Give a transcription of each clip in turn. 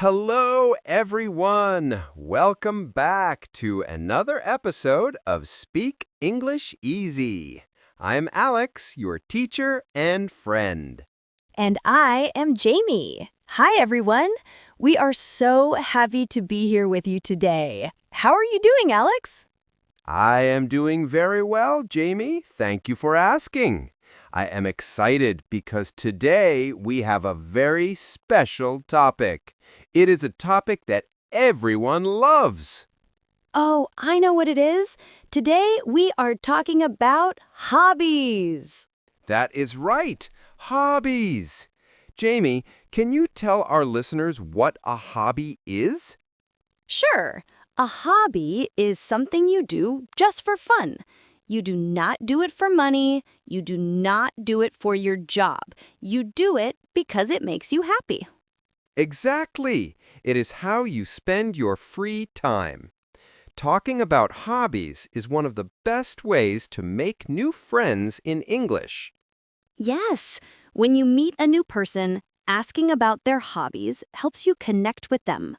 Hello, everyone. Welcome back to another episode of Speak English Easy. I'm Alex, your teacher and friend. And I am Jamie. Hi, everyone. We are so happy to be here with you today. How are you doing, Alex? I am doing very well, Jamie. Thank you for asking. I am excited because today we have a very special topic. It is a topic that everyone loves. Oh, I know what it is. Today we are talking about hobbies. That is right, hobbies. Jamie, can you tell our listeners what a hobby is? Sure, a hobby is something you do just for fun. You do not do it for money. You do not do it for your job. You do it because it makes you happy. Exactly. It is how you spend your free time. Talking about hobbies is one of the best ways to make new friends in English. Yes, when you meet a new person, asking about their hobbies helps you connect with them.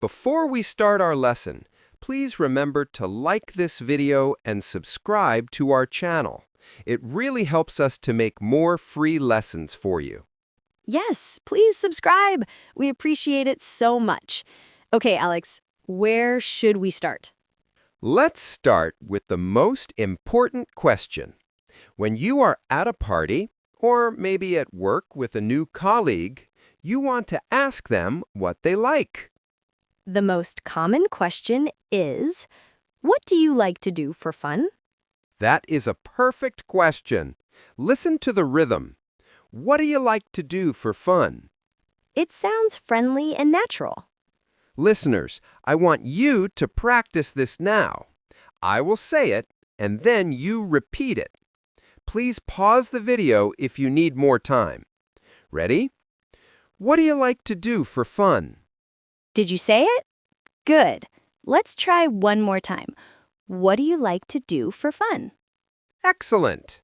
Before we start our lesson, please remember to like this video and subscribe to our channel. It really helps us to make more free lessons for you. Yes, please subscribe. We appreciate it so much. Okay, Alex, where should we start? Let's start with the most important question. When you are at a party, or maybe at work with a new colleague, you want to ask them what they like. The most common question is, what do you like to do for fun? That is a perfect question. Listen to the rhythm. What do you like to do for fun? It sounds friendly and natural. Listeners, I want you to practice this now. I will say it, and then you repeat it. Please pause the video if you need more time. Ready? What do you like to do for fun? Did you say it? Good. Let's try one more time. What do you like to do for fun? Excellent.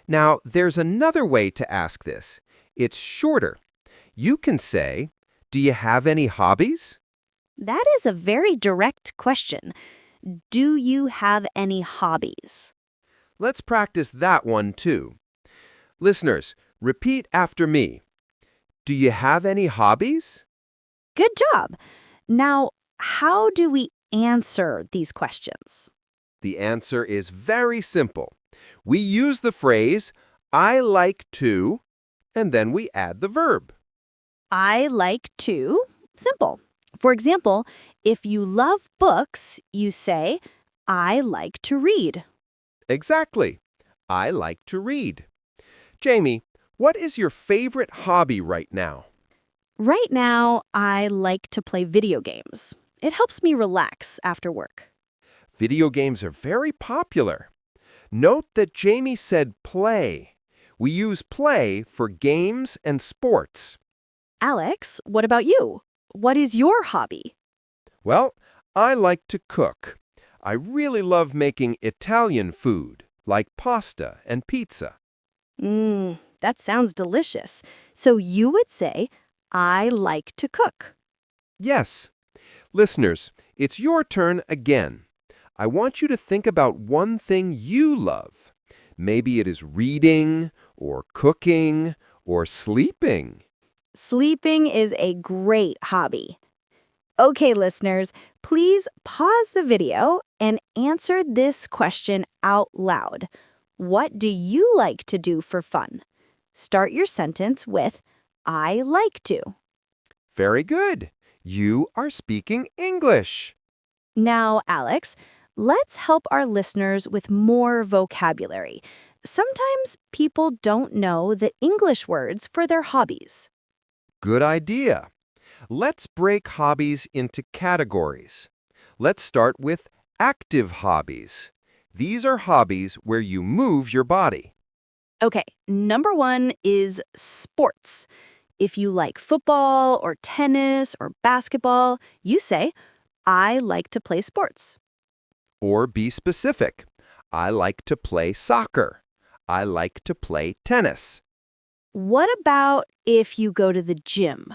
Now, there's another way to ask this. It's shorter. You can say, do you have any hobbies? That is a very direct question. Do you have any hobbies? Let's practice that one too. Listeners, repeat after me. Do you have any hobbies? Good job. Now, how do we answer these questions? The answer is very simple. We use the phrase, I like to, and then we add the verb. I like to. Simple. For example, if you love books, you say, I like to read. Exactly. I like to read. Jamie, what is your favorite hobby right now? Right now, I like to play video games. It helps me relax after work. Video games are very popular. Note that Jamie said play. We use play for games and sports. Alex, what about you? What is your hobby? Well, I like to cook. I really love making Italian food, like pasta and pizza. That sounds delicious. So you would say, I like to cook. Yes. Listeners, it's your turn again. I want you to think about one thing you love. Maybe it is reading, or cooking, or sleeping. Sleeping is a great hobby. Okay, listeners, please pause the video and answer this question out loud. What do you like to do for fun? Start your sentence with, I like to. Very good. You are speaking English. Now, Alex, let's help our listeners with more vocabulary. Sometimes people don't know the English words for their hobbies. Good idea. Let's break hobbies into categories. Let's start with active hobbies. These are hobbies where you move your body. Okay, number one is sports. If you like football or tennis or basketball, you say, I like to play sports. Or be specific. I like to play soccer. I like to play tennis. What about if you go to the gym?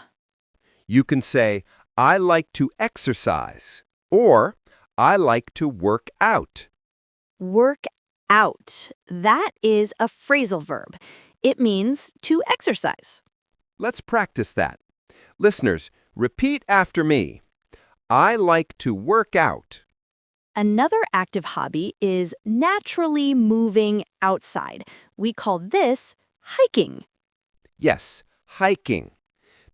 You can say, I like to exercise, or I like to work out. Work out. That is a phrasal verb. It means to exercise. Let's practice that. Listeners, repeat after me. I like to work out. Another active hobby is naturally moving outside. We call this hiking. Yes, hiking.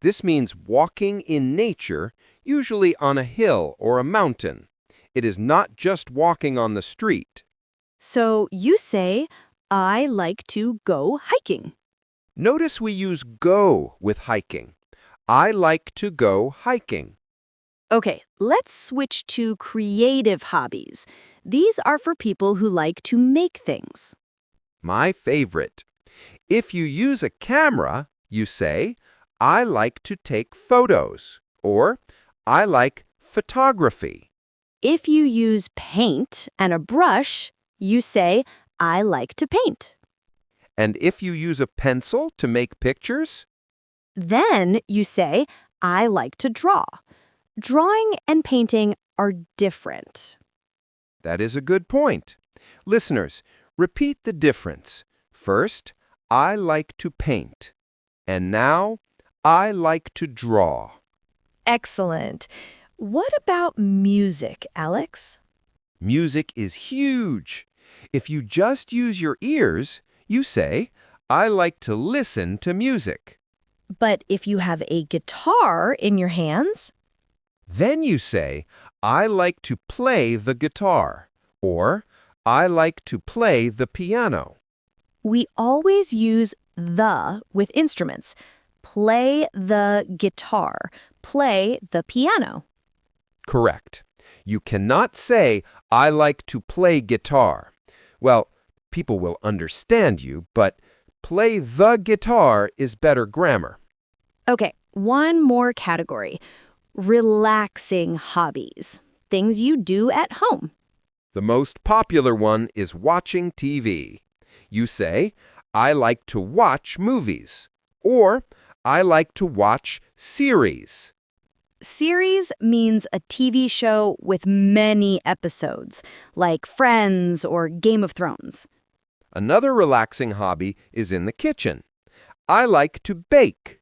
This means walking in nature, usually on a hill or a mountain. It is not just walking on the street. So you say, I like to go hiking. Notice we use go with hiking. I like to go hiking. Okay, let's switch to creative hobbies. These are for people who like to make things. My favorite. If you use a camera, you say, I like to take photos, or I like photography. If you use paint and a brush, you say, I like to paint. And if you use a pencil to make pictures, Then you say, I like to draw. Drawing and painting are different. that is a good point. Listeners, repeat the difference. First, I like to paint. And now, I like to draw. Excellent. What about music, Alex? Music is huge. If you just use your ears, you say, I like to listen to music. But if you have a guitar in your hands, Then you say, I like to play the guitar, or I like to play the piano. we always use the with instruments. Play the guitar. Play the piano. Correct. You cannot say, I like to play guitar. Well, people will understand you, but play the guitar is better grammar. Okay, one more category. Relaxing hobbies. Things you do at home. The most popular one is watching TV. You say, I like to watch movies, or I like to watch series. Series means a TV show with many episodes, like Friends or Game of Thrones. Another relaxing hobby is in the kitchen. I like to bake.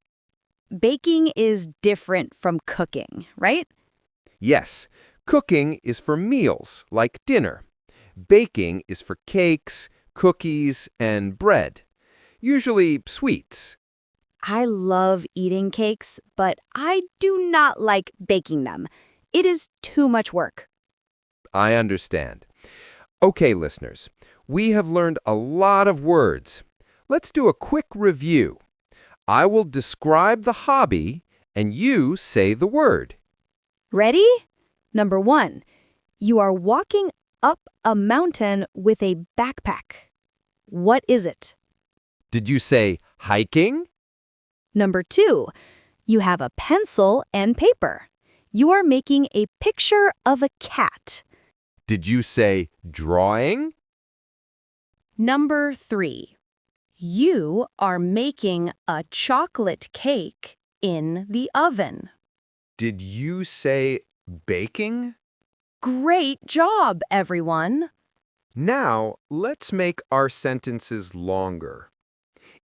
Baking is different from cooking, right? Yes, cooking is for meals, like dinner. Baking is for cakes, cookies, and bread, usually sweets. I love eating cakes, but I do not like baking them. It is too much work. I understand. Okay, listeners, we have learned a lot of words. Let's do a quick review. I will describe the hobby, and you say the word. Ready? Number 1. You are walking up a mountain with a backpack. What is it? Did you say hiking? Number 2. You have a pencil and paper. You are making a picture of a cat. Did you say drawing? Number 3. You are making a chocolate cake in the oven. Did you say baking? Great job, everyone. Now, let's make our sentences longer.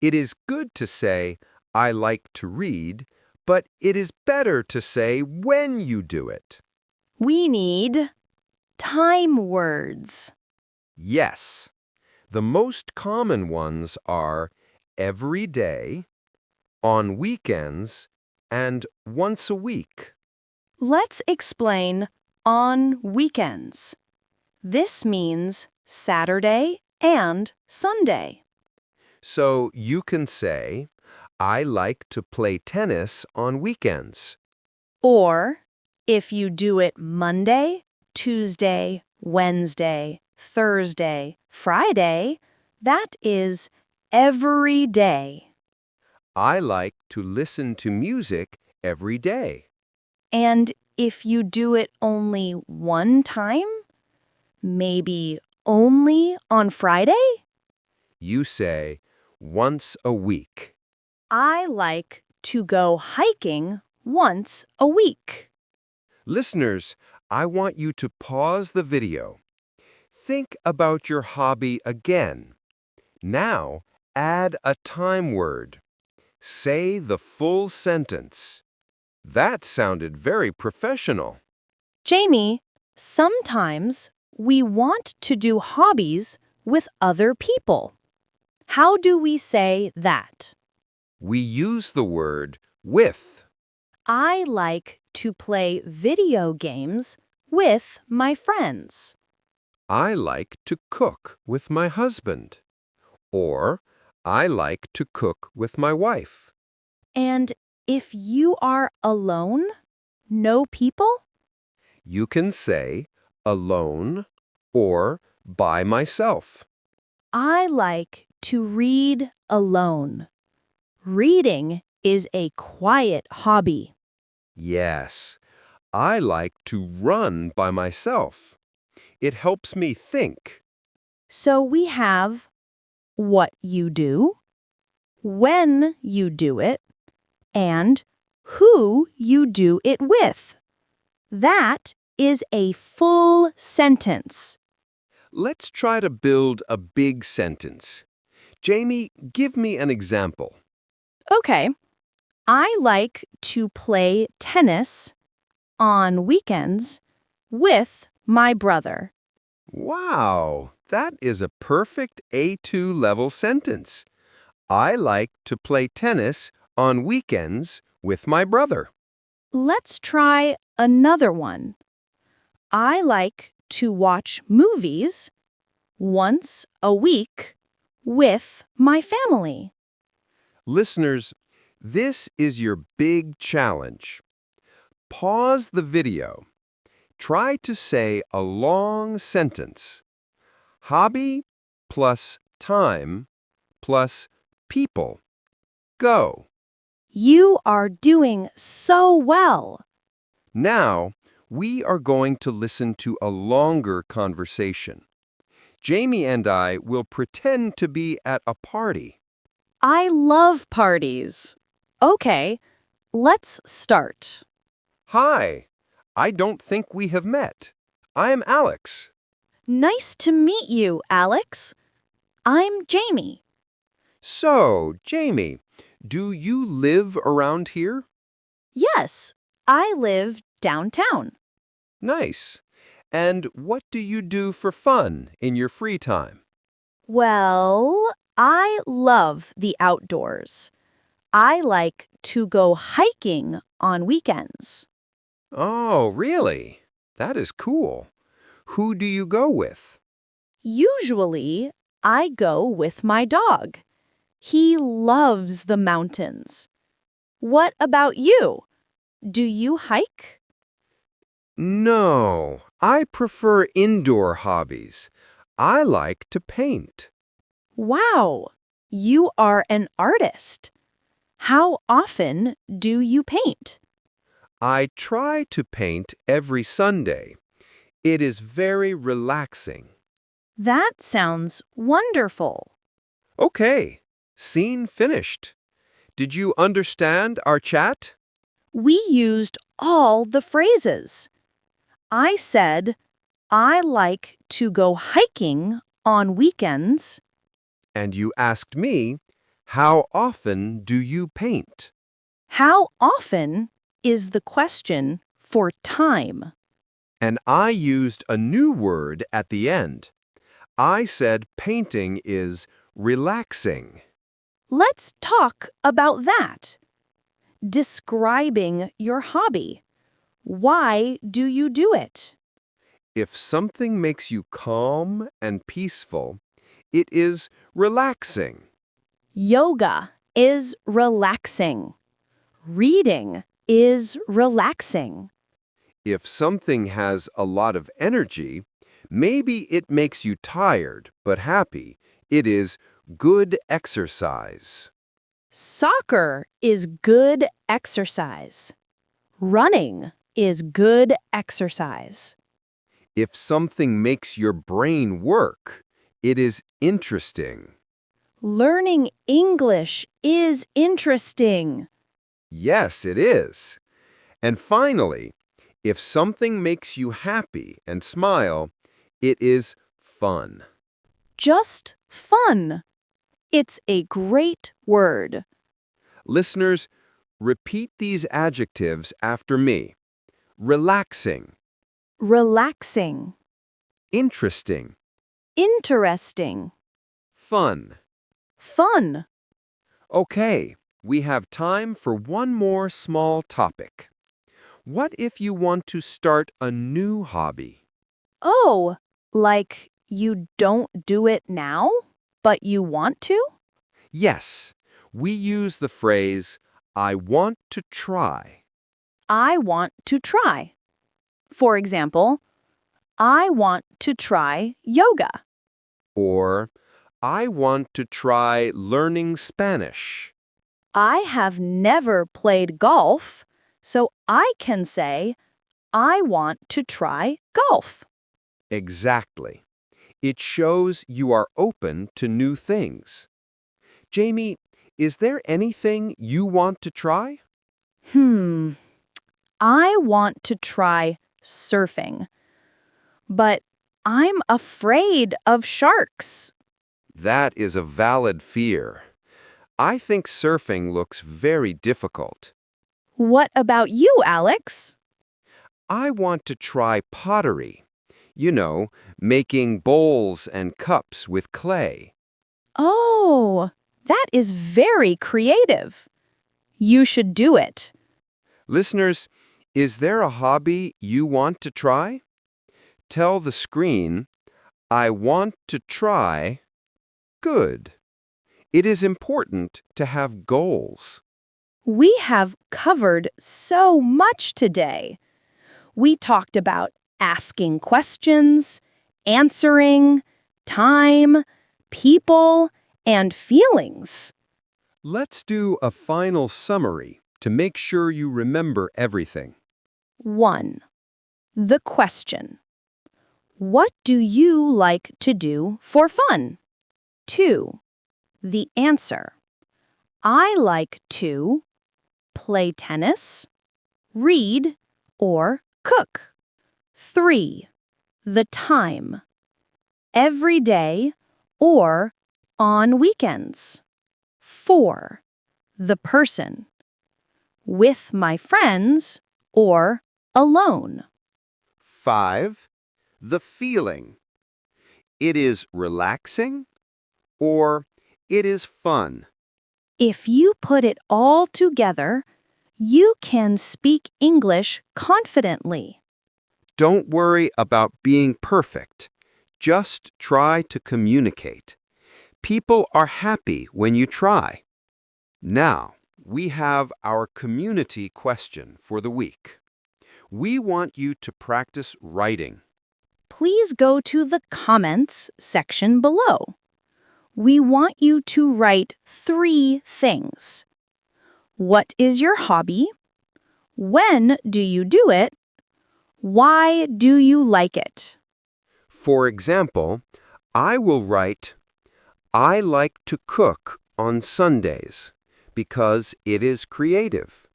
It is good to say, I like to read, but it is better to say when you do it. We need time words. Yes. The most common ones are every day, on weekends, and once a week. Let's explain on weekends. This means Saturday and Sunday. So you can say, I like to play tennis on weekends. Or if you do it Monday, Tuesday, Wednesday, Thursday, Friday, that is every day. I like to listen to music every day. And if you do it only one time, maybe only on Friday, You say, once a week. I like to go hiking once a week. Listeners, I want you to pause the video. Think about your hobby again. Now, add a time word. Say the full sentence. That sounded very professional. Jamie, sometimes we want to do hobbies with other people. How do we say that? We use the word with. I like to play video games with my friends. I like to cook with my husband. Or, I like to cook with my wife. And if you are alone, no people? You can say alone or by myself. I like to read alone. Reading is a quiet hobby. Yes, I like to run by myself. It helps me think. So we have what you do, when you do it, and who you do it with. That is a full sentence. Let's try to build a big sentence. Jamie, give me an example. Okay. I like to play tennis on weekends with my brother. Wow, that is a perfect A2 level sentence. I like to play tennis on weekends with my brother. Let's try another one. I like to watch movies once a week with my family. Listeners, this is your big challenge. Pause the video. Try to say a long sentence. Hobby plus time plus people. Go. You are doing so well. Now, we are going to listen to a longer conversation. Jamie and I will pretend to be at a party. I love parties. Okay, let's start. Hi, I don't think we have met. I'm Alex. Nice to meet you, Alex. I'm Jamie. So, Jamie, do you live around here? Yes, I live downtown. Nice. And what do you do for fun in your free time? Well, I love the outdoors. I like to go hiking on weekends. Oh, really? That is cool. Who do you go with? Usually, I go with my dog. He loves the mountains. What about you? Do you hike? No, I prefer indoor hobbies. I like to paint. Wow, you are an artist. How often do you paint? I try to paint every Sunday. It is very relaxing. That sounds wonderful. Okay, scene finished. Did you understand our chat? We used all the phrases. I said, I like to go hiking on weekends. And you asked me, how often do you paint? How often is the question for time? And I used a new word at the end. I said painting is relaxing. Let's talk about that. Describing your hobby. Why do you do it? If something makes you calm and peaceful, it is relaxing. Yoga is relaxing. Reading is relaxing. If something has a lot of energy, maybe it makes you tired but happy. It is good exercise. Soccer is good exercise. Running is good exercise. If something makes your brain work, it is interesting. Learning English is interesting. Yes, it is. And finally, If something makes you happy and smile, it is fun. Just fun. It's a great word. Listeners, repeat these adjectives after me. Relaxing, Relaxing. interesting, Interesting. fun. Fun. Okay, we have time for one more small topic. What if you want to start a new hobby? Oh, like you don't do it now, but you want to? Yes, we use the phrase, I want to try. I want to try. For example, I want to try yoga. Or, I want to try learning Spanish. I have never played golf, so I can say, I want to try golf. Exactly. It shows you are open to new things. Jamie, is there anything you want to try? I want to try surfing, but I'm afraid of sharks. That is a valid fear. I think surfing looks very difficult. What about you, Alex? I want to try pottery. You know, making bowls and cups with clay. Oh, that is very creative. You should do it. Listeners, is there a hobby you want to try? Tell the screen, I want to try. Good. It is important to have goals. We have covered so much today. We talked about asking questions, answering, time, people, and feelings. Let's do a final summary to make sure you remember everything. 1. The question. What do you like to do for fun? 2. The answer. I like to play tennis, read, or cook. 3. The time. Every day or on weekends. 4. The person. With my friends or alone. 5. The feeling. It is relaxing or it is fun. If you put it all together, you can speak English confidently. Don't worry about being perfect. Just try to communicate. People are happy when you try. Now, we have our community question for the week. We want you to practice writing. Please go to the comments section below. We want you to write 3 things. What is your hobby? When do you do it? Why do you like it? For example, I will write, I like to cook on Sundays because it is creative.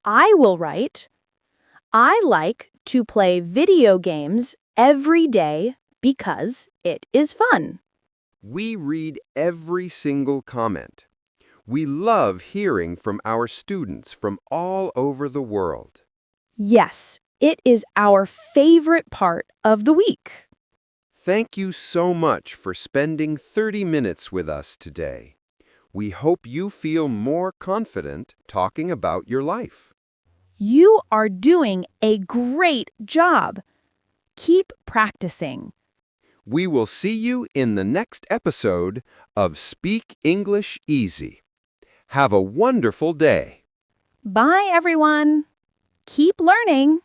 I will write, I like to play video games every day because it is fun. We read every single comment. We love hearing from our students from all over the world. Yes, it is our favorite part of the week. Thank you so much for spending 30 minutes with us today. We hope you feel more confident talking about your life. You are doing a great job. Keep practicing. We will see you in the next episode of Speak English Easy. Have a wonderful day. Bye, everyone. Keep learning.